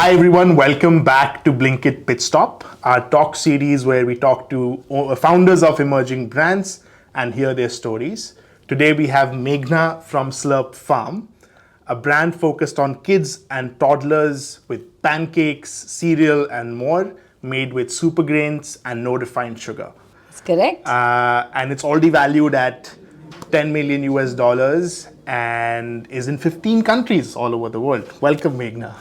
Hi everyone, welcome back to Blinkit Pitstop, our talk series where we talk to founders of emerging brands and hear their stories. Today we have Meghana from Slurrp Farm, a brand focused on kids and toddlers with pancakes, cereal and more, made with super grains and no refined sugar. That's correct. And it's already valued at 10 million US dollars and is in 15 countries all over the world. Welcome, Meghana.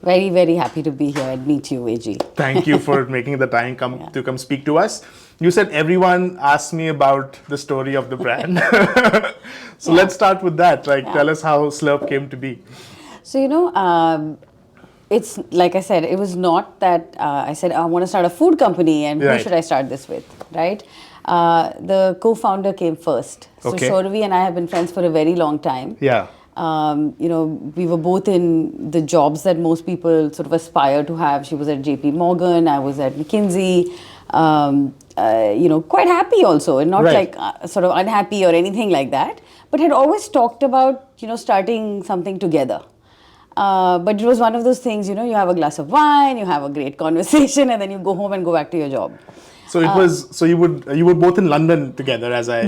Very, very happy to be here and meet you, AG. Thank you for making the time to come speak to us. You said everyone asked me about the story of the brand. So let's start with that. Tell us how Slurp came to be. So, it's like I said, it was not that I said, I want to start a food company and who should I start this with, right? The co-founder came first. So Shauravi and I have been friends for a very long time. Yeah. We were both in the jobs that most people sort of aspire to have. She was at JP Morgan, I was at McKinsey, quite happy also, and not like sort of unhappy or anything like that, but had always talked about, starting something together. But it was one of those things, you have a glass of wine, you have a great conversation, and then you go home and go back to your job. So it was. So you were both in London together, as I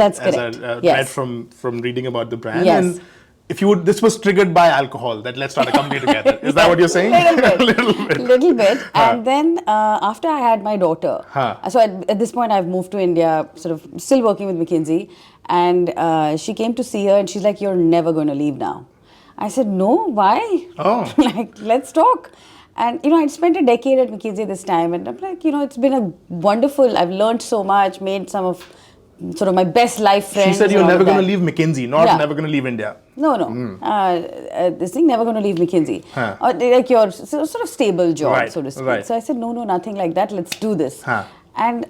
read from reading about the brand. Yes. And if you would, this was triggered by alcohol. That let's start a company together. Is that what you're saying? Little bit. And then after I had my daughter, so at this point I've moved to India, sort of still working with McKinsey, and she came to see her, and she's like, "You're never going to leave now." I said, "No, why?" Oh. Let's talk. And, I'd spent a decade at McKinsey this time, and I'm like, it's been a wonderful, I've learned so much, made some of sort of my best life friends. She said you're never going to leave McKinsey, not never going to leave India. No. This thing, never going to leave McKinsey. Or like your sort of stable job, so to speak. Right. So I said, no, nothing like that. Let's do this. And,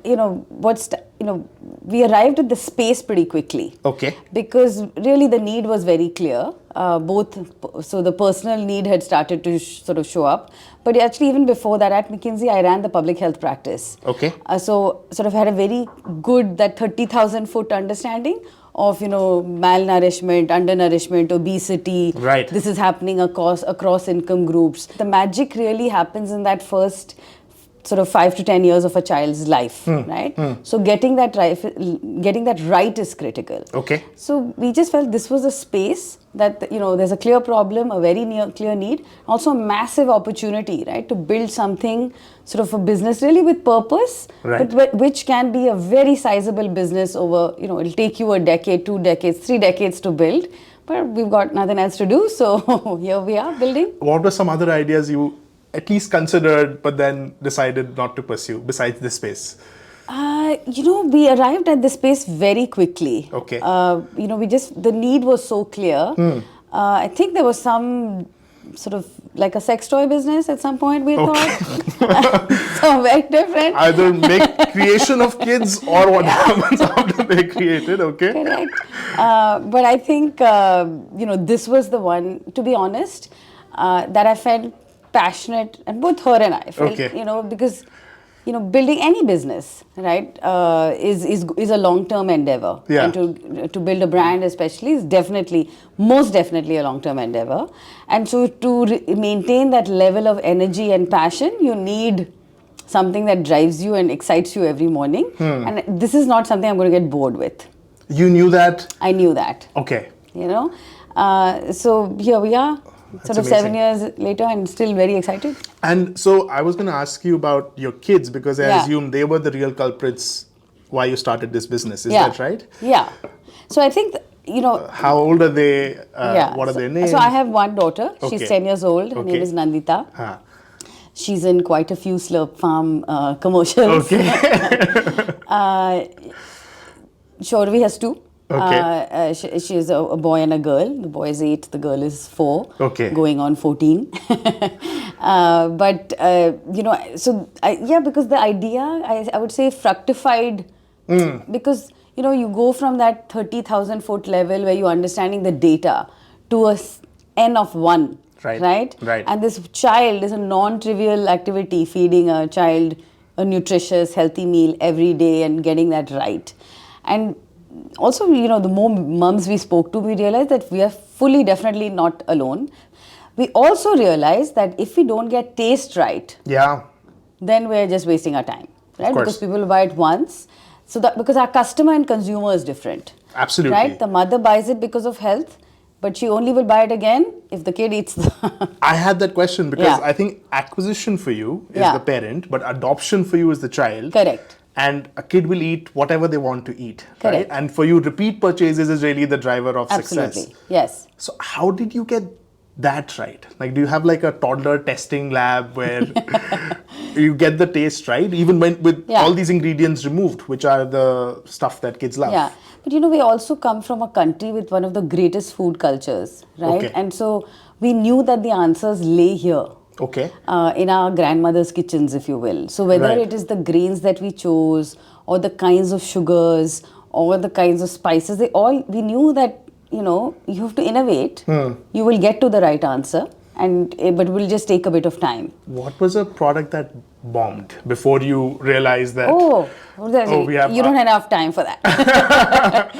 we arrived at the space pretty quickly. Okay. Because really the need was very clear. So the personal need had started to sort of show up. But actually, even before that, at McKinsey, I ran the public health practice. Okay. So sort of had a very good, that 30,000 foot understanding of, malnourishment, undernourishment, obesity. Right. This is happening across income groups. The magic really happens in that first sort of 5 to 10 years of a child's life, right? So getting that right is critical. Okay. So we just felt this was a space that, there's a clear problem, a very clear need, also a massive opportunity, right? To build something, sort of a business really with purpose, but which can be a very sizable business over, it'll take you a decade, 2 decades, 3 decades to build. But we've got nothing else to do, so here we are building. What were some other ideas you at least considered, but then decided not to pursue besides this space? We arrived at this space very quickly. Okay. The need was so clear. I think there was some sort of like a sex toy business at some point we thought. So very different. Either make creation of kids or what happens after they're created, okay? Correct. But I think, this was the one, to be honest, that I felt passionate, and both her and I felt, because, building any business, right, is a long-term endeavor. Yeah. And to build a brand especially is most definitely a long-term endeavor. And so to maintain that level of energy and passion, you need something that drives you and excites you every morning. And this is not something I'm going to get bored with. You knew that? I knew that. Okay. So here we are. That's sort of amazing. 7 years later, and still very excited. And so I was going to ask you about your kids, because I assume they were the real culprits why you started this business. Is that right? Yeah. So I think, how old are they? What are their names? So I have one daughter. She's 10 years old. Her name is Nandita. She's in quite a few Slurp Farm commercials. Okay. Shauravi has 2. Okay. She's a boy and a girl. The boy is 8, the girl is 4, going on 14. Because the idea, I would say, fructified, because, you go from that 30,000 foot level where you're understanding the data to a N of 1, right? And this child is a non-trivial activity, feeding a child a nutritious, healthy meal every day and getting that right. And also, the more mums we spoke to, we realized that we are definitely not alone. We also realized that if we don't get taste right, Yeah. then we're just wasting our time, right? course. Because people buy it once. So that because our customer and consumer is different. Absolutely. Right? The mother buys it because of health, but she only will buy it again if the kid eats the I had that question because Yeah. I think acquisition for you is Yeah. the parent, but adoption for you is the child. Correct. And a kid will eat whatever they want to eat. Correct. Right? And for you, repeat purchases is really the driver of Absolutely. success. Yes. So how did you get that right? Like, do you have like a toddler testing lab where you get the taste right, even when with Yeah. all these ingredients removed, which are the stuff that kids love? Yeah. But we also come from a country with one of the greatest food cultures, right? Okay. And so we knew that the answers lay here. Okay. In our grandmother's kitchens, if you will. So whether Right. it is the grains that we chose, or the kinds of sugars, or the kinds of spices, we knew that, you have to innovate. You will get to the right answer, but it will just take a bit of time. What was a product that bombed before you realized that? We have You don't have enough time for that.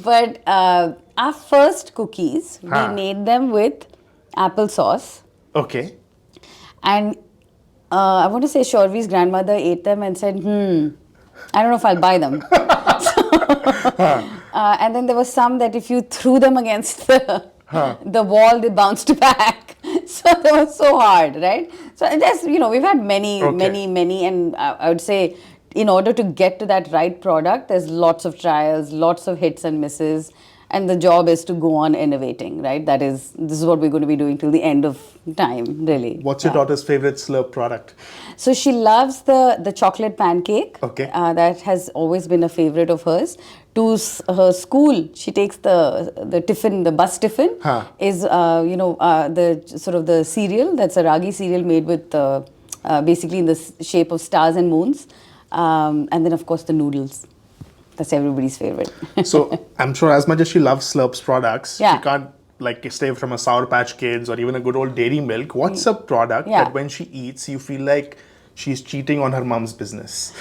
But our first cookies, we made them with applesauce. Okay. And I want to say Shauravi's grandmother ate them and said, I don't know if I'll buy them. And then there was some that if you threw them against the wall, they bounced back. So they were so hard, right? So there's, we've had many, and I would say in order to get to that right product, there's lots of trials, lots of hits and misses. And the job is to go on innovating, right? This is what we're going to be doing till the end of time, really. What's your daughter's favorite Slurp product? So she loves the chocolate pancake. Okay. That has always been a favorite of hers. To her school, she takes the tiffin, the bus tiffin, is the sort of the cereal. That's a ragi cereal made with basically in the shape of stars and moons, and then of course the noodles. That's everybody's favorite. So I'm sure as much as she loves Slurp's products, Yeah. she can't like stay from a Sour Patch Kids or even a good old dairy milk. What's a product Yeah. that when she eats, you feel like she's cheating on her mom's business?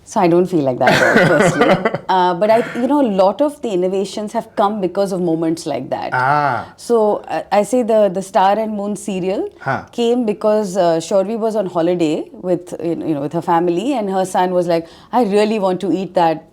So I don't feel like that at all, firstly. But a lot of the innovations have come because of moments like that. So I say the Star and Moon cereal came because Shauravi was on holiday with with her family, and her son was like, I really want to eat that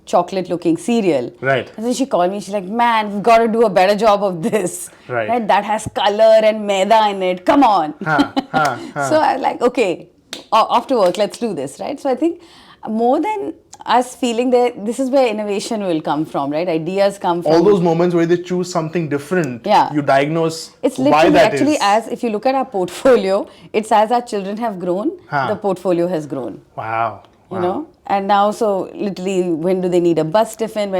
chocolate-looking cereal. Right. And then she called me. She's like, "Man, we've got to do a better job of this. Right. That has color and maida in it. Come on." So I was like, "Okay, off to work. Let's do this." Right. So I think more than us feeling that this is where innovation will come from, right? Ideas come from All those moments where they choose something different. Yeah. You diagnose It's why literally that actually is. as if you look at our portfolio, it's as our children have grown, the portfolio has grown. Wow. You know, and now so literally when do they need a bus tiffin?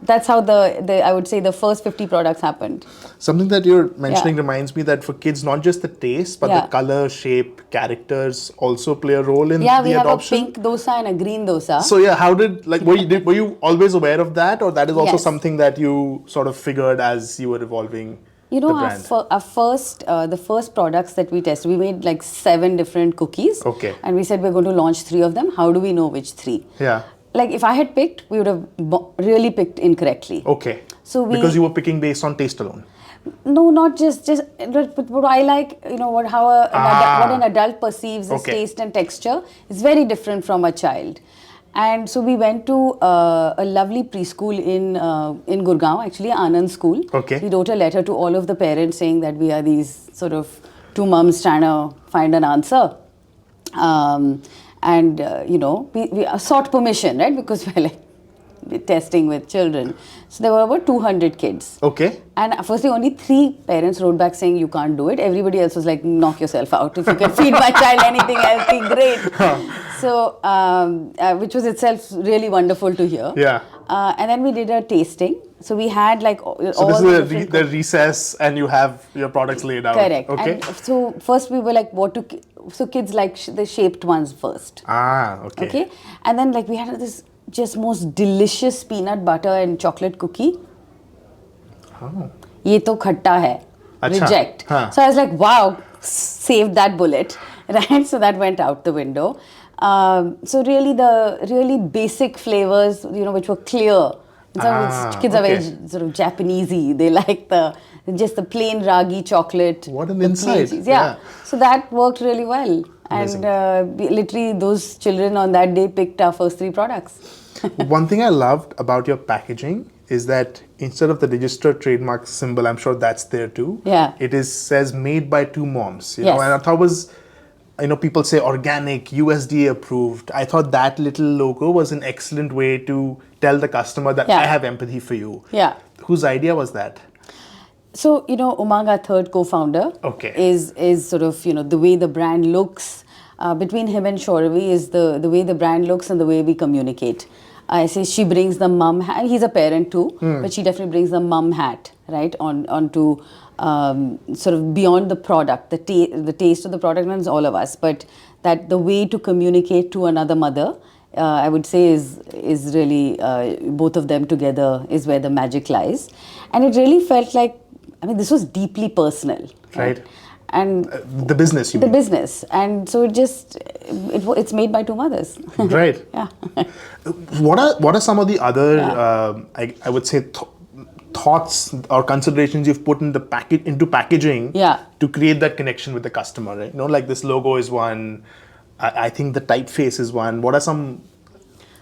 That's how the I would say the first 50 products happened. Something that you're mentioning reminds me that for kids, not just the taste, but the color, shape, characters also play a role in we the have adoption. a pink dosa and a green dosa. So yeah, how did were you always aware of that, or that is also Yes. something that you sort of figured as you were evolving? You know, the brand? the first products that we tested, we made like 7 different cookies. Okay. And we said we're going to launch 3 of them. How do we know which 3? Yeah. Like if I had picked, we would have really picked incorrectly. Okay. So because you were picking based on taste alone. No, not just but what I like, what an adult perceives as taste and texture is very different from a child. And so we went to a lovely preschool in Gurgaon, actually Anand School. Okay. We wrote a letter to all of the parents saying that we are these sort of 2 mums trying to find an answer. We sought permission, right? Because we're testing with children. So there were about 200 kids. Okay. And firstly, only 3 parents wrote back saying you can't do it. Everybody else was like, knock yourself out. If you can feed my child anything healthy, great. So, which was itself really wonderful to hear. Yeah. And then we did a tasting. So we had all this is the recess, and you have your products laid out. Correct. Okay. And so first we were like, so kids like the shaped ones first. Okay. Okay. And then we had this just most delicious peanut butter and chocolate cookie. Oh. Ye to khatta hai. Achha. Reject. So I was like, wow, saved that bullet. Right? So that went out the window. So really the really basic flavors, which were clear. Kids are very sort of Japanesey. They like the just the plain ragi chocolate. What an the plain insight. cheese. Yeah. So that worked really well. Amazing. And literally those children on that day picked our first 3 products. One thing I loved about your packaging is that instead of the registered trademark symbol, I'm sure that's there too. Yeah. It says made by 2 moms. You Yes. know, and I thought was, people say organic, USDA approved. I thought that little logo was an excellent way to tell the customer that Yeah. I have empathy for you. Yeah. Whose idea was that? So, Umang, our third co-founder, Okay. is sort of, the way the brand looks. Between him and Shauravi is the way the brand looks and the way we communicate. I say she brings the mum hat. He's a parent too, but she definitely brings the mum hat, right, onto sort of beyond the product, the taste of the product, and it's all of us. But that the way to communicate to another mother, I would say is really both of them together is where the magic lies. And it really felt like, this was deeply personal. Right. And The business, you the mean? business. And so it's made by 2 mothers. Right. Yeah. What are some of the other, I would say, thoughts or considerations you've put into packaging to create that connection with the customer, right? Like this logo is one. I think the typeface is one. What are some?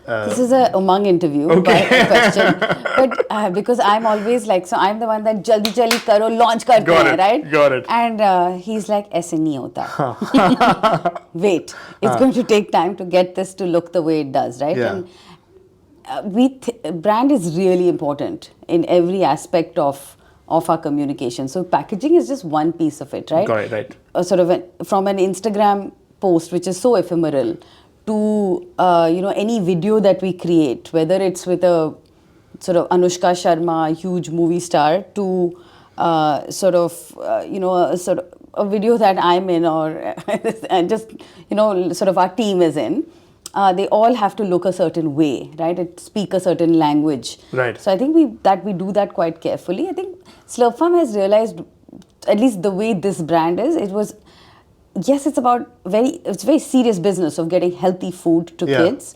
This is a Umang interview question, but because I'm always like, so I'm the one that jaldi karo launch karte hain, right? Got it. And he's like, aise nahi hota. Wait, it's going to take time to get this to look the way it does, right? Yeah. And brand is really important in every aspect of our communication. So packaging is just one piece of it, right? Got it, right. Sort of from an Instagram post, which is so ephemeral, to any video that we create, whether it's with a sort of Anushka Sharma, huge movie star, to sort of a video that I'm in, or and just sort of our team is in. They all have to look a certain way, right? It speak a certain language. Right. So I think we do that quite carefully. I think Slurrp Farm has realized, at least the way this brand is, yes, it's very serious business of getting healthy food to kids,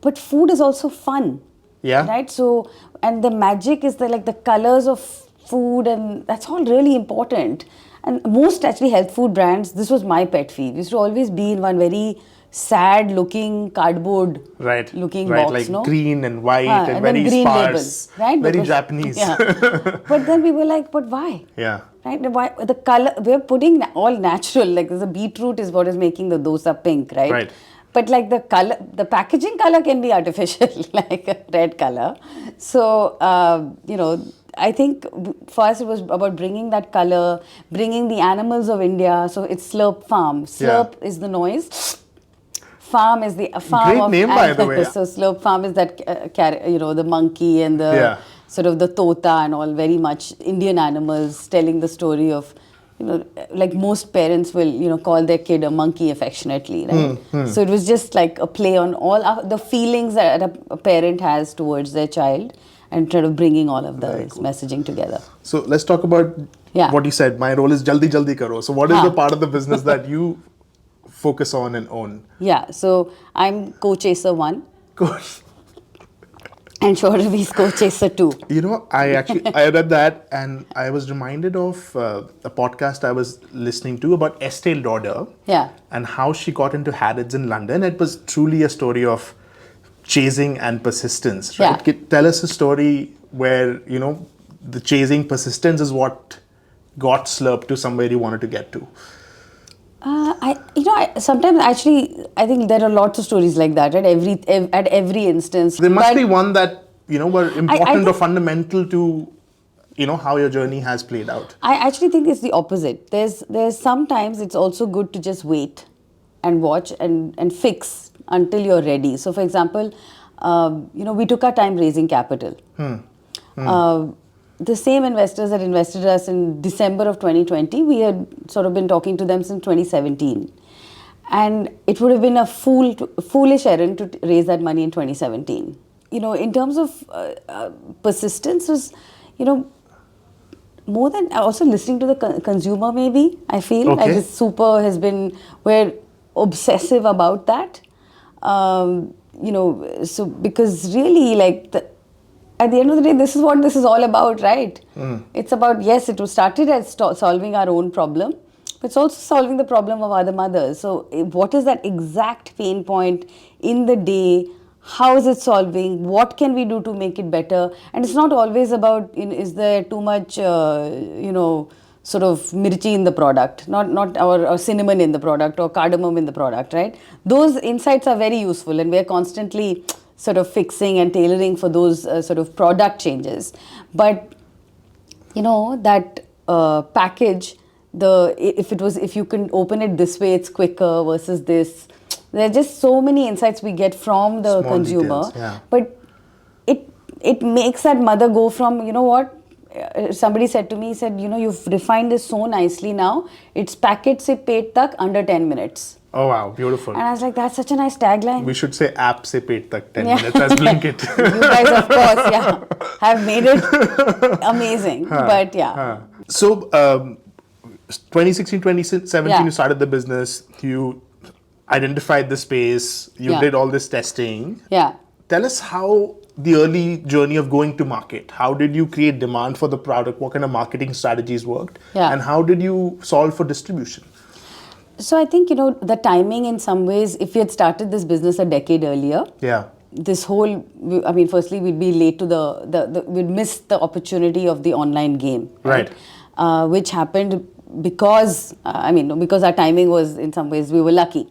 but food is also fun. Yeah. Right. So, and the magic is the colors of food, and that's all really important. And most actually health food brands, this was my pet peeve, used to always be in one very sad looking cardboard looking box, like no? green and white and then very green sparse, label, right? very Japanese. Yeah. But then we were like, but why? Yeah. Right? Why the color? We're putting all natural. Like there's a beetroot is what is making the dosa pink, right? Right. But like the color, the packaging color can be artificial, like a red color. So I think for us it was about bringing that color, bringing the animals of India. So it's Slurp Farm. Slurp is the noise. Farm is the farm Great of name, by the way. So Slurp Farm is that the monkey and the sort of the tota and all, very much Indian animals, telling the story of, like most parents will call their kid a monkey affectionately, right? So it was just like a play on all the feelings that a parent has towards their child, and kind of bringing all of those messaging together. So let's talk about what you said. My role is jaldi karo. So what is the part of the business that you focus on and own? Yeah, so I'm co-chaser 1. Coach. And Shauravi's co-chaser 2. I read that and I was reminded of a podcast I was listening to about Estee Lauder. Yeah. And how she got into Harrods in London. It was truly a story of chasing and persistence, right? Yeah. Tell us a story where, the chasing persistence is what got Slurp to somewhere you wanted to get to. Sometimes actually I think there are lots of stories like that at every instance. There must be one that were important or fundamental to how your journey has played out. I actually think it's the opposite. There's sometimes it's also good to just wait and watch and fix until you're ready. So for example, we took our time raising capital. The same investors that invested us in December of 2020, we had sort of been talking to them since 2017. And it would have been a foolish errand to raise that money in 2017. In terms of persistence, was, more than also listening to the consumer, maybe, I feel. Okay. Like we're obsessive about that. So because really, like, at the end of the day, this is what this is all about, right? It's about, yes, it was started as solving our own problem, but it's also solving the problem of other mothers. So what is that exact pain point in the day? How is it solving? What can we do to make it better? And it's not always about, is there too much, sort of mirchi in the product, not or cinnamon in the product or cardamom in the product, right? Those insights are very useful, and we're constantly sort of fixing and tailoring for those sort of product changes. But that package, if you can open it this way, it's quicker versus this. There are just so many insights we get from the Small consumer, details, yeah. But it makes that mother go from, somebody said to me, he said, you've refined this so nicely now. It's packet se pet tak under 10 minutes. Oh wow, beautiful. And I was like, that's such a nice tagline. We should say app se pet tak 10 minutes as Blinkit. You guys, of course, have made it amazing. But yeah. So 2016, 2017, you started the business. You identified the space. You did all this testing. Yeah. Tell us how the early journey of going to market. How did you create demand for the product? What kind of marketing strategies worked? Yeah. And how did you solve for distribution? So I think, the timing in some ways, if we had started this business a decade earlier, this whole, firstly, we'd be late to we'd miss the opportunity of the online game. Right. Which happened because our timing was, in some ways, we were lucky.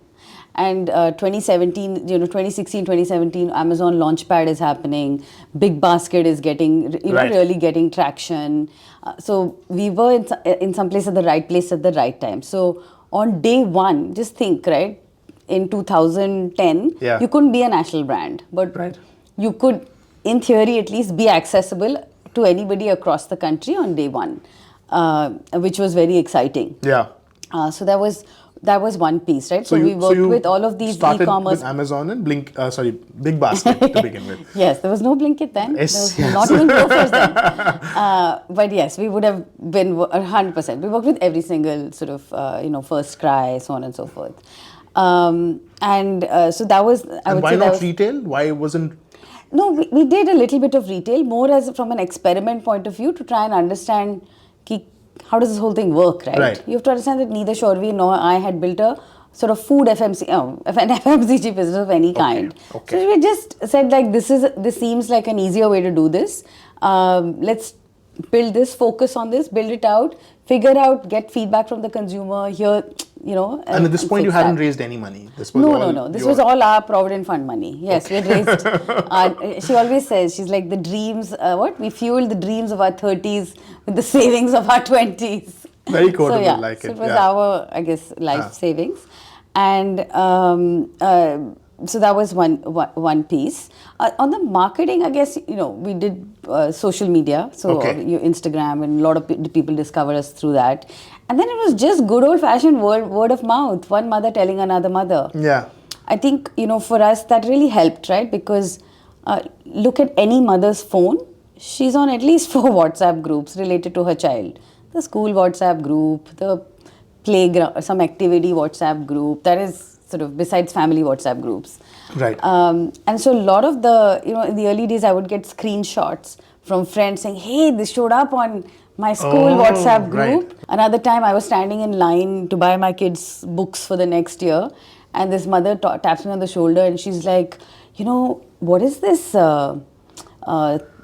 And 2016, 2017, Amazon Launchpad is happening. Big Basket is getting, really getting traction. So we were in some place at the right place at the right time. So on day one, just think, right? In 2010, you couldn't be a national brand, but you could, in theory at least, be accessible to anybody across the country on day one, which was very exciting. Yeah. So that was one piece, right? So we worked with all of these e-commerce. With Amazon and Big Basket to begin with. Yes, there was no Blinkit then. Yes, not even Grofers then. But yes, we would have been 100%. We worked with every single sort of, First Cry, so on and so forth. So that was, I would say, why not retail? Why wasn't... No, we did a little bit of retail, more as from an experiment point of view, to try and understand how does this whole thing work, right? You have to understand that neither Shauravi nor I had built a sort of food an FMCG business of any kind. So we just said, like, this seems like an easier way to do this. Let's build this, focus on this, build it out, figure out, get feedback from the consumer, hear, And at this point, you hadn't raised any money. This was no. This was all our Provident Fund money. Yes, we had raised. She always says, she's like, the dreams, we fueled the dreams of our 30s with the savings of our 20s. Very quotable, So it was our, I guess, life savings. And so that was one piece. On the marketing, I guess, we did social media. So Instagram, and a lot of people discovered us through that. And then it was just good old-fashioned word of mouth, one mother telling another mother. Yeah. I think, for us, that really helped, right? Because look at any mother's phone. She's on at least 4 WhatsApp groups related to her child. The school WhatsApp group, the playground, some activity WhatsApp group, that is sort of besides family WhatsApp groups. Right. And so a lot of the, in the early days, I would get screenshots from friends saying, hey, this showed up on my school WhatsApp group. Right. Another time I was standing in line to buy my kids books for the next year, and this mother taps me on the shoulder and she's like, what is this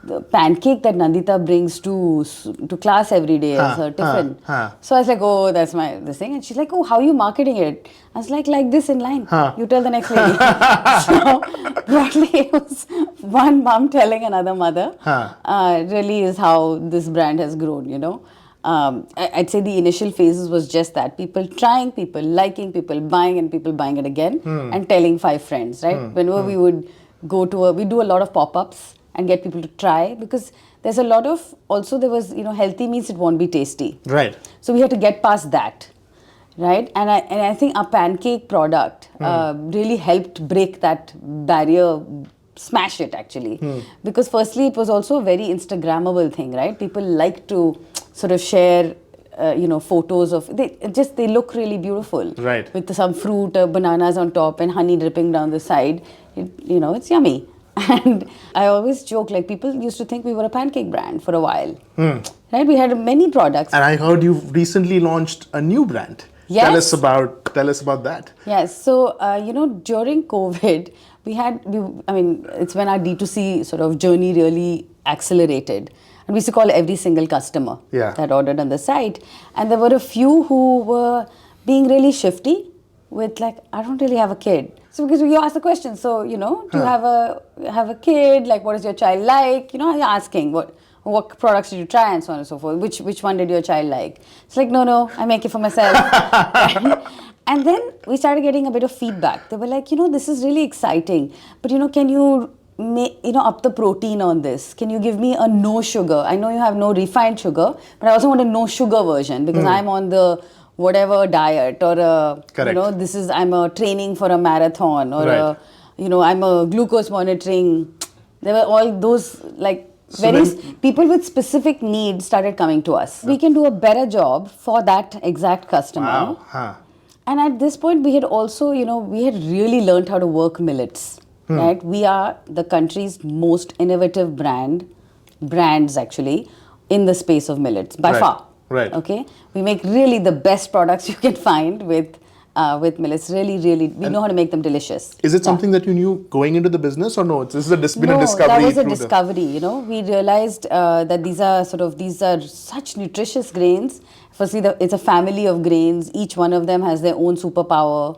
the pancake that Nandita brings to class every day as her tiffin? So I was like, oh, that's this thing. And she's like, oh, how are you marketing it? I was like this in line. You tell the next lady. So broadly, it was one mom telling another mother. Really is how this brand has grown, I'd say the initial phases was just that. People trying, people liking, people buying, and people buying it again and telling 5 friends, right? Whenever we would go to we do a lot of pop-ups and get people to try, because there's a lot of, also there was, healthy means it won't be tasty. Right. So we had to get past that, right? And I think our pancake product really helped break that barrier, smash it actually. Because firstly, it was also a very Instagrammable thing, right? People like to sort of share photos of, they look really beautiful. Right. With some fruit, bananas on top and honey dripping down the side. It's yummy. And I always joke, like people used to think we were a pancake brand for a while. Right? We had many products. And I heard you've recently launched a new brand. Yes. Tell us about that. Yes. So, during COVID, it's when our D2C sort of journey really accelerated. And we used to call every single customer that ordered on the site. And there were a few who were being really shifty with like, I don't really have a kid. So because you ask the question, so, do you have a kid? Like, what is your child like? You're asking what products did you try and so on and so forth. Which one did your child like? It's like, no, I make it for myself. And then we started getting a bit of feedback. They were like, this is really exciting. But, can you up the protein on this? Can you give me a no sugar? I know you have no refined sugar, but I also want a no sugar version because I'm on the whatever diet or I'm a training for a marathon or I'm a glucose monitoring. There were all those people with specific needs started coming to us. We can do a better job for that exact customer. Wow. Huh. And at this point, we had also, we had really learned how to work millets. Right? We are the country's most innovative brands actually, in the space of millets, by far. Right. Okay? We make really the best products you can find with millets. Really, really, we know how to make them delicious. Is it something that you knew going into the business or no? This has been a discovery? No, that was a discovery, We realized that these are such nutritious grains. Firstly, it's a family of grains. Each one of them has their own superpower.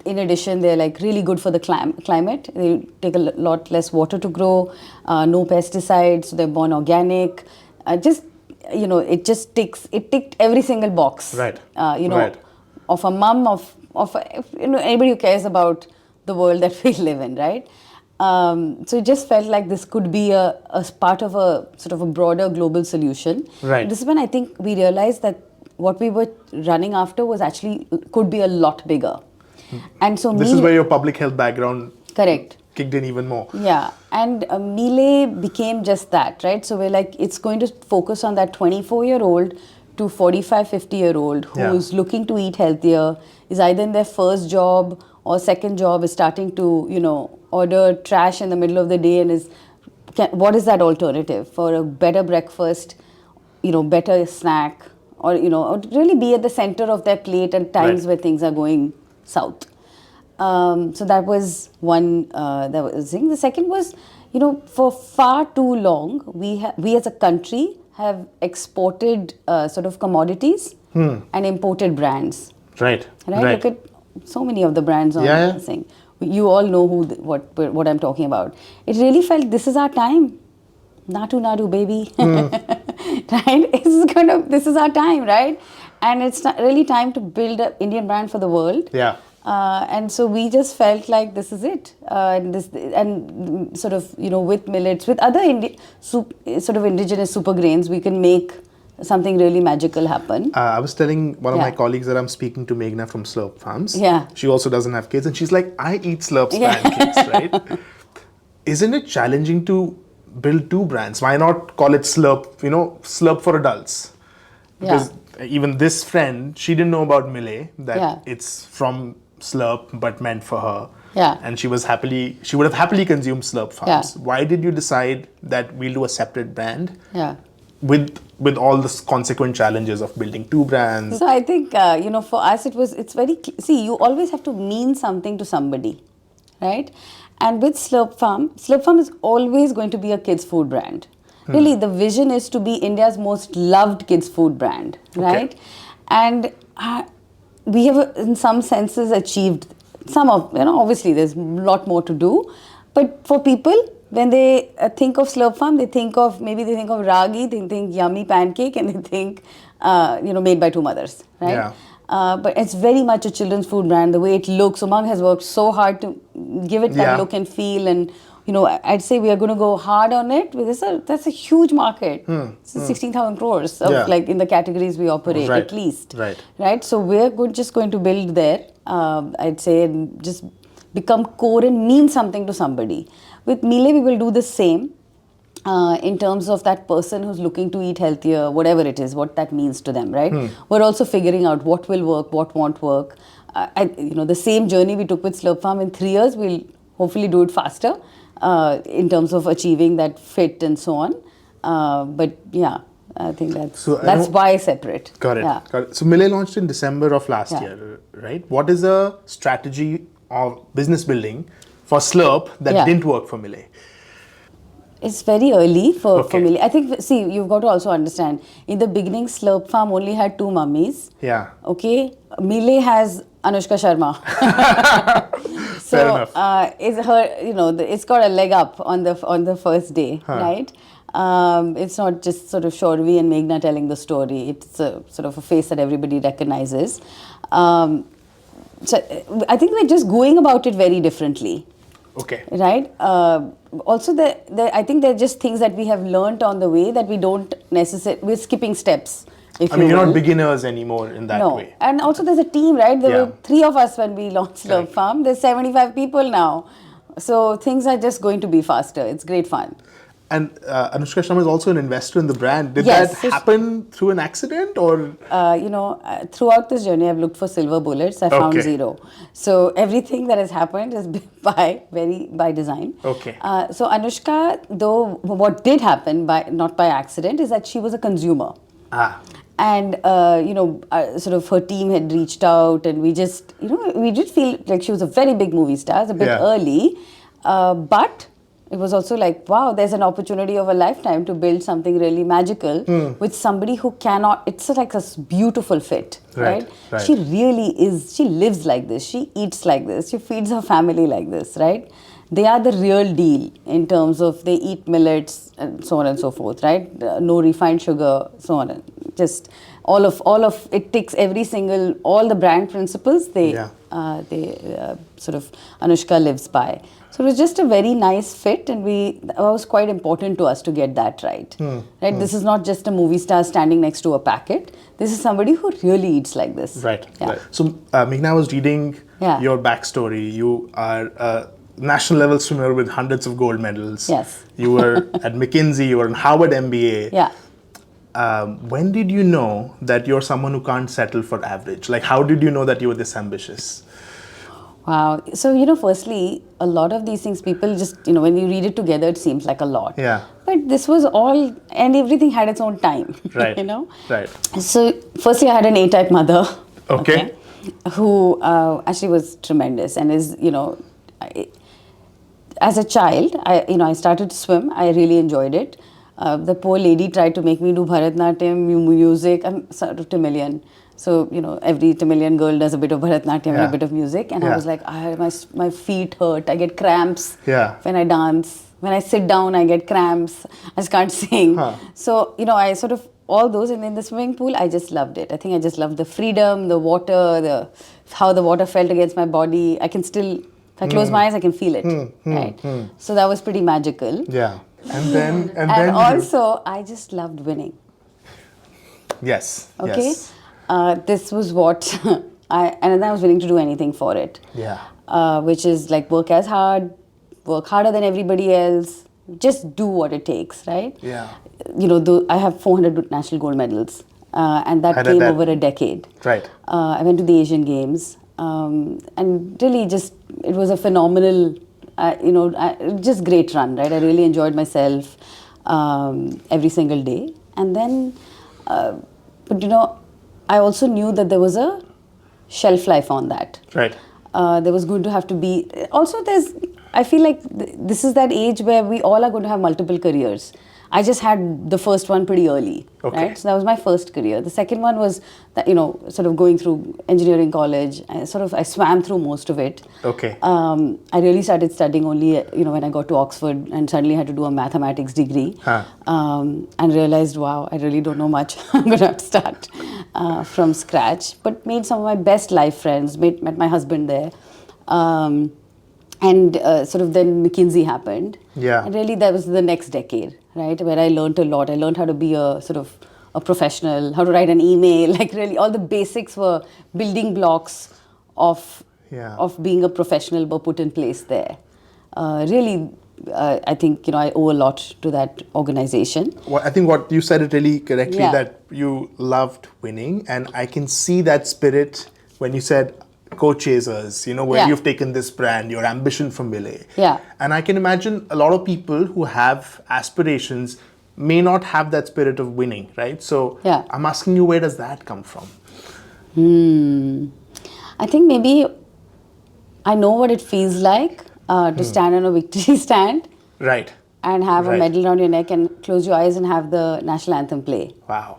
In addition, they're like really good for the climate. They take a lot less water to grow, no pesticides, so they're born organic. It ticked every single box. Right. Of a mum, of anybody who cares about the world that we live in, right? So it just felt like this could be a part of a sort of a broader global solution. Right. This is when I think we realized that what we were running after was actually could be a lot bigger. And so this is where your public health background correct kicked in even more. Yeah, and Millé became just that, right? So we're like, it's going to focus on that 24-year-old to 45, 50-year-old who's looking to eat healthier, is either in their first job or second job, is starting to, order trash in the middle of the day and what is that alternative for a better breakfast, better snack, or, or really be at the center of their plate at times where things are going south. So that was one thing. The second was, for far too long, we as a country have exported sort of commodities and imported brands. Right. Look at so many of the brands on this thing. You all know what I'm talking about. It really felt this is our time. Nadu, baby. Right? This is our time, right? And it's really time to build an Indian brand for the world. Yeah. And so we just felt like this is it. And sort of, with millets, with other sort of indigenous super grains, we can make something really magical happen. I was telling one of my colleagues that I'm speaking to Meghana from Slurrp Farms. Yeah. She also doesn't have kids and she's like, I eat Slurp's pancakes, right? Isn't it challenging to build two brands? Why not call it Slurp, Slurp for adults? Because even this friend, she didn't know about Millé, that it's from Slurp but meant for her. Yeah. And she would have happily consumed Slurp Farms. Yeah. Why did you decide that we'll do a separate brand? Yeah. With all the consequent challenges of building two brands? So I think, for us, it's very, you always have to mean something to somebody, right? And with Slurp Farm is always going to be a kids food brand. Really, the vision is to be India's most loved kids food brand, right? Okay. And we have, in some senses, achieved some of, obviously there's a lot more to do. But for people, when they think of Slurp Farm, they think of ragi, they think yummy pancake, and they think, made by two mothers, right? Yeah. But it's very much a children's food brand. The way it looks, Umang has worked so hard to give it that look and feel. And, I'd say we are going to go hard on it. That's a huge market. It's 16,000 crores of, in the categories we operate, at least. Right? So we're just going to build there, I'd say, and just become core and mean something to somebody. With Millé, we will do the same in terms of that person who's looking to eat healthier, whatever it is, what that means to them, right? We're also figuring out what will work, what won't work. The same journey we took with Slurp Farm, in 3 years, we'll hopefully do it faster in terms of achieving that fit and so on. But yeah, I think that's why separate. Got it. Yeah. Got it. So Millé launched in December of last year, right? What is the strategy of business building for Slurp that didn't work for Millé? It's very early for Millé. I think, see, you've got to also understand, in the beginning, Slurp Farm only had 2 mummies. Yeah. Okay? Millé has Anushka Sharma. Fair enough. It's her, it's got a leg up on the first day, right? It's not just sort of Shauravi and Meghana telling the story. It's a sort of a face that everybody recognizes. So I think we're just going about it very differently. Okay. Right? Also, I think there are just things that we have learnt on the way that we don't necessarily, we're skipping steps. You're not beginners anymore in that way. And also there's a team, right? There were 3 of us when we launched Slurrp Farm. There's 75 people now. So things are just going to be faster. It's great fun. And Anushka Sharma is also an investor in the brand. Did that happen through an accident or? Throughout this journey, I've looked for silver bullets. I found 0. So everything that has happened is by design. Okay. So Anushka, though, what did happen not by accident is that she was a consumer. And, sort of her team had reached out and we just, we did feel like she was a very big movie star. It's a bit early. But it was also like, wow, there's an opportunity of a lifetime to build something really magical with somebody who cannot, it's like a beautiful fit, right? She really is, she lives like this, she eats like this, she feeds her family like this, right? They are the real deal in terms of they eat millets and so on and so forth, right? No refined sugar, so on. Just all of it takes all the brand principles they sort of Anushka lives by. So it was just a very nice fit, and it was quite important to us to get that right. Right? This is not just a movie star standing next to a packet. This is somebody who really eats like this. Right. So Meghana, was reading your backstory. You are a national level swimmer with hundreds of gold medals. Yes. You were at McKinsey. You were in Harvard MBA. Yeah. When did you know that you're someone who can't settle for average? Like, how did you know that you were this ambitious? Wow. So, firstly, a lot of these things, people just, when you read it together, it seems like a lot. Yeah. But this was all, and everything had its own time. Right. Right. So, firstly, I had an A-type mother. Okay. Who actually was tremendous and is, as a child, I started to swim. I really enjoyed it. The poor lady tried to make me do Bharatnatyam, music. I'm sort of Tamilian. So, every Tamilian girl does a bit of Bharatnatyam and a bit of music. And I was like, my feet hurt. I get cramps when I dance. When I sit down, I get cramps. I just can't sing. So, I sort of, all those. And in the swimming pool, I just loved it. I think I just loved the freedom, the water, how the water felt against my body. I can still, if I close my eyes, I can feel it. Right? So that was pretty magical. Yeah. And then also, I just loved winning. Yes. Okay. Yes. This was what and I was willing to do anything for it. Yeah. Which is like work harder than everybody else. Just do what it takes, right? Yeah. I have 400 national gold medals, and that came over a decade. Right. I went to the Asian Games, and really it was a phenomenal. Just great run, right? I really enjoyed myself every single day. And then, but I also knew that there was a shelf life on that. Right. There was going to have to be, also I feel like this is that age where we all are going to have multiple careers. I just had the first one pretty early, right? So that was my first career. The second one was that, sort of going through engineering college. I swam through most of it. Okay. I really started studying only, when I got to Oxford and suddenly had to do a mathematics degree. And realized, wow, I really don't know much. I'm going to have to start from scratch. But made some of my best life friends, met my husband there. And sort of then McKinsey happened. Yeah. And really that was the next decade, right? Where I learned a lot. I learned how to be a professional, how to write an email. Like really all the basics were building blocks of being a professional were put in place there. Really, I think, I owe a lot to that organization. Well, I think what you said it really correctly, that you loved winning. And I can see that spirit when you said, Co-Chasers, where Yeah. you've taken this brand, your ambition from Millé. Yeah. And I can imagine a lot of people who have aspirations may not have that spirit of winning, right? So Yeah. I'm asking you, where does that come from? I think maybe I know what it feels like to stand on a victory stand Right. and have a Right. medal around your neck and close your eyes and have the national anthem play. Wow.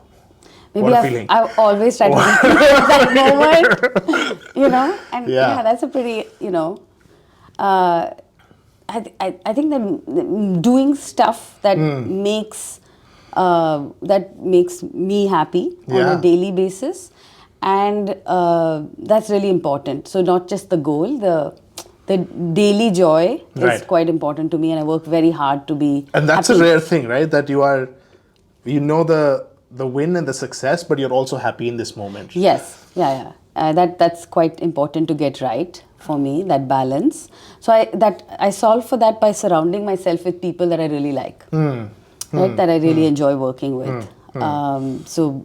Maybe What a feeling. I've always tried to recreate that moment, and Yeah. that's a pretty, I think that doing stuff that makes me happy on Yeah. a daily basis, and that's really important. So not just the goal, the daily joy is Right. quite important to me, and I work very hard to be And that's happy. a rare thing, right? That the win and the success, but you're also happy in this moment. Yes, yeah. That's quite important to get right for me, that balance. So I solve for that by surrounding myself with people that I really like, right? That I really enjoy working with. So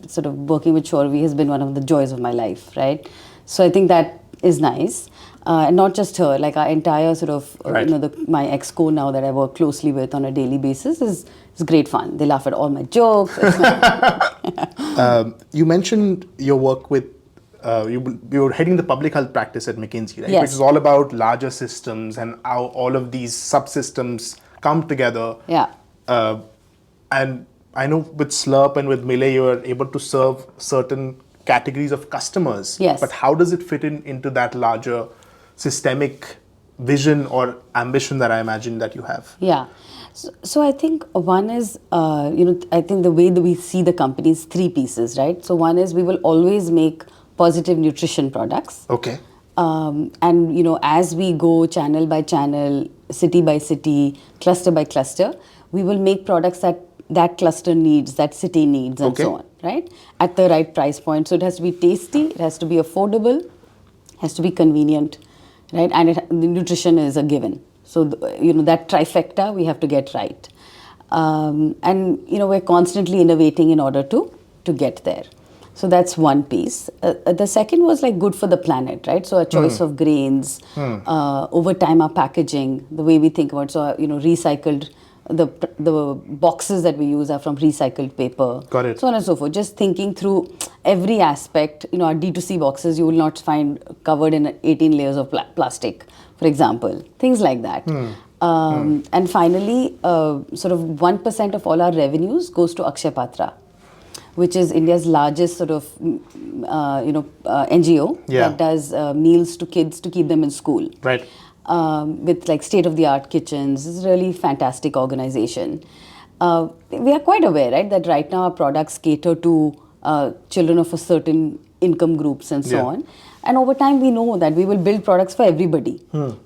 sort of working with Shauravi has been one of the joys of my life, right? So I think that is nice. And not just her, like our entire sort of, Right. my ex-co now that I work closely with on a daily basis is great fun. They laugh at all my jokes. You mentioned your work with, you were heading the public health practice at McKinsey, right? Yes. Which is all about larger systems and how all of these subsystems come together. Yeah. And I know with Slurp and with Millé, you are able to serve certain categories of customers. Yes. But how does it fit into that larger systemic vision or ambition that I imagine that you have? Yeah. So I think one is, I think the way that we see the company is three pieces, right? So one is we will always make positive nutrition products. Okay. And, as we go channel by channel, city by city, cluster by cluster, we will make products that cluster needs, that city needs, and Okay. so on, right? At the right price point. So it has to be tasty, it has to be affordable, it has to be convenient, right? And the nutrition is a given. So, that trifecta we have to get right. And, we're constantly innovating in order to get there. So that's one piece. The second was like good for the planet, right? So a choice of grains, over time our packaging, the way we think about, so, recycled, the boxes that we use are from recycled paper. Got it. So on and so forth. Just thinking through every aspect, our D2C boxes you will not find covered in 18 layers of plastic, for example. Things like that. And finally, sort of 1% of all our revenues goes to Akshay Patra, which is India's largest sort of, NGO Yeah. that does meals to kids to keep them in school. Right. With like state-of-the-art kitchens. It's a really fantastic organization. We are quite aware, right, that right now our products cater to children of a certain income groups and so Yeah. on. And over time we know that we will build products for everybody,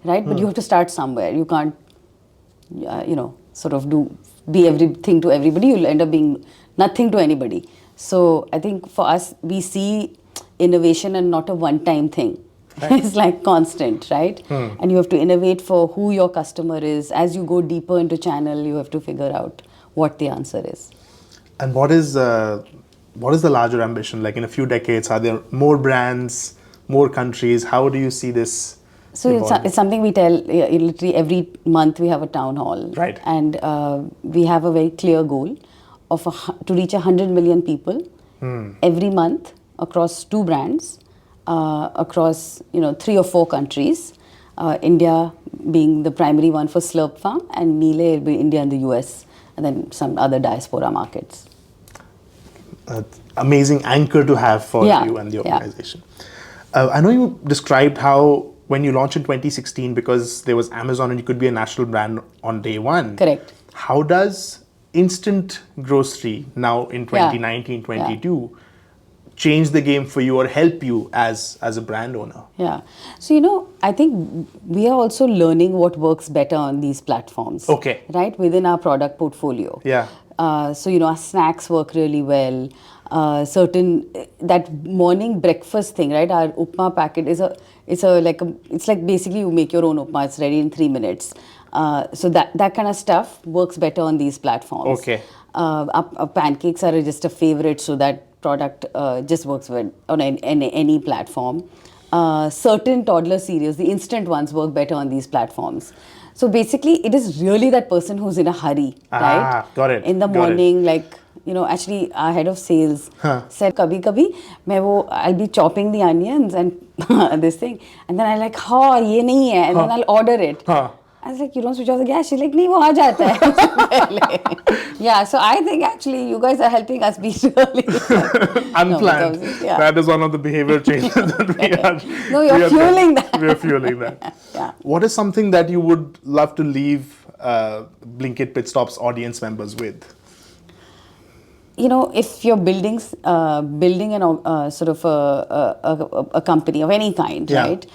right? But you have to start somewhere. You can't, sort of be everything to everybody. You'll end up being nothing to anybody. So I think for us, we see innovation and not a one-time thing. Right. It's like constant, right? And you have to innovate for who your customer is. As you go deeper into channel, you have to figure out what the answer is. And what is the larger ambition? Like in a few decades, are there more brands, more countries? How do you see this? So it's something we tell literally every month. We have a town hall, Right? And we have a very clear goal of to reach 100 million people every month across 2 brands, across 3 or 4 countries. India being the primary one for Slurrp Farm, and Millé will be India and the US, and then some other diaspora markets. Amazing anchor to have for Yeah, you and the yeah. organization. I know you described how when you launched in 2016, because there was Amazon and you could be a national brand on day one. Correct. How does instant grocery now in 2019, 22 change the game for you or help you as a brand owner? Yeah. So, I think we are also learning what works better on these platforms. Okay. Right? Within our product portfolio. Yeah. So, our snacks work really well. That morning breakfast thing, right? Our upma packet it's like basically you make your own upma. It's ready in 3 minutes. So that kind of stuff works better on these platforms. Okay. Our pancakes are just a favorite, so that product just works well on any platform. certain toddler cereals, the instant ones, work better on these platforms. So basically, it is really that person who's in a hurry, right? Got it. In the morning, like, actually, our head of sales said, "Kabhi kabhi, I'll be chopping the onions and this thing, and then I like, ye nahi hai, and then I'll order it." I was like, "You don't switch off the gas?" She's like, "Nahi, wo aa jata hai." Yeah, so I think actually you guys are helping us be really unplanned. That is one of the behavior changes that we are. No, you're fueling that. We are fueling that. Yeah. What is something that you would love to leave Blinkit Pitstop's audience members with? If you're building an sort of a company of any kind, right?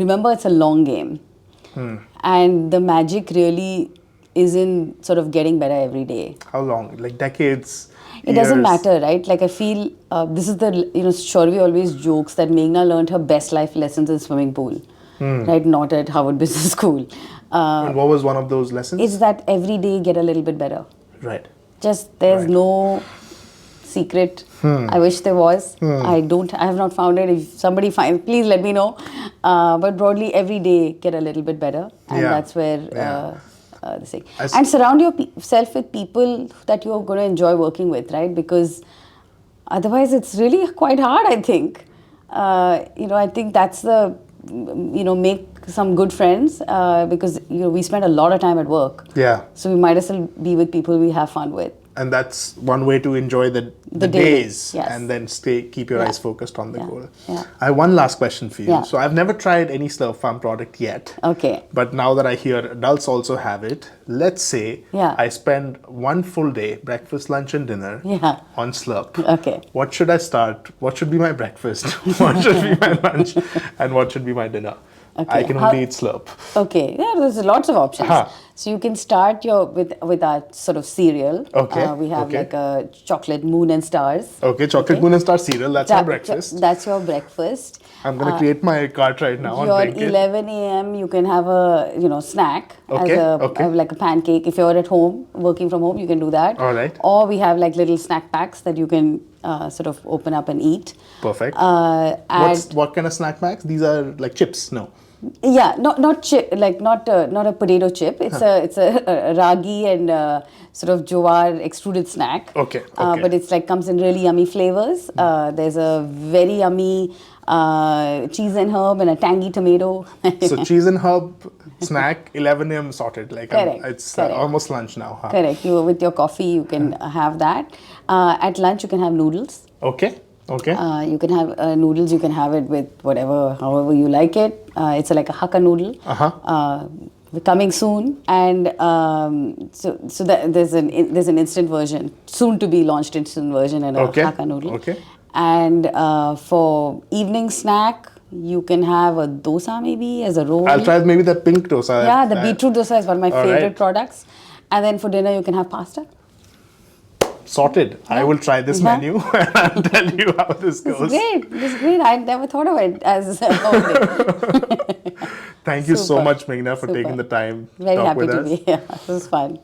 Remember, it's a long game. And the magic really is in sort of getting better every day. How long? Like decades? It doesn't matter, right? Like I feel this is the, Shauravi always jokes that Meghana learned her best life lessons in swimming pool, right? Not at Harvard Business School. And what was one of those lessons? It's that every day get a little bit better. Right. Just there's no secret. I wish there was. I have not found it. If somebody finds, please let me know. But broadly, every day get a little bit better, and that's where this thing. And surround yourself with people that you are going to enjoy working with, right? Because otherwise, it's really quite hard. I think. I think that's the make some good friends because we spend a lot of time at work. Yeah. So we might as well be with people we have fun with. And that's one way to enjoy the days yes. and then keep your eyes focused on the goal. Yeah. I have one last question for you. So I've never tried any Slurrp Farm product yet. Okay. But now that I hear adults also have it, let's say I spend one full day, breakfast, lunch and dinner on Slurp. Okay. What should I start? What should be my breakfast? What should be my lunch? And what should be my dinner? Okay. I can only eat Slurp. Okay, there's lots of options. So you can start with our sort of cereal. Okay. We have like a chocolate moon and stars. Okay, chocolate moon and star cereal. That's my breakfast. That's your breakfast. I'm going to create my cart right now. Your 11 a.m. you can have a snack as like a pancake. If you're at home working from home, you can do that. All right. Or we have like little snack packs that you can sort of open up and eat. Perfect. What kind of snack packs? These are like chips? No. Yeah, not chip, like not a potato chip. It's a ragi and sort of jowar extruded snack. Okay. But it's like comes in really yummy flavors. There's a very yummy cheese and herb and a tangy tomato. So cheese and herb snack, 11 a.m. sorted. Like it's almost lunch now. Correct. With your coffee, you can have that. At lunch, you can have noodles. Okay. You can have noodles. You can have it with however you like it. It's like a hakka noodle. Coming soon, and there's an instant version, soon to be launched instant version, and a hakka noodle. Okay. And for evening snack, you can have a dosa maybe as a roll. I'll try maybe the pink dosa. Yeah, the beetroot dosa is one of my favorite products. And then for dinner, you can have pasta. Sorted. I will try this menu and I'll tell you how this goes. This is great. I never thought of it as a whole day. Thank you so much, Meghana, for taking the time to talk with us. Very happy to be here. This was fun.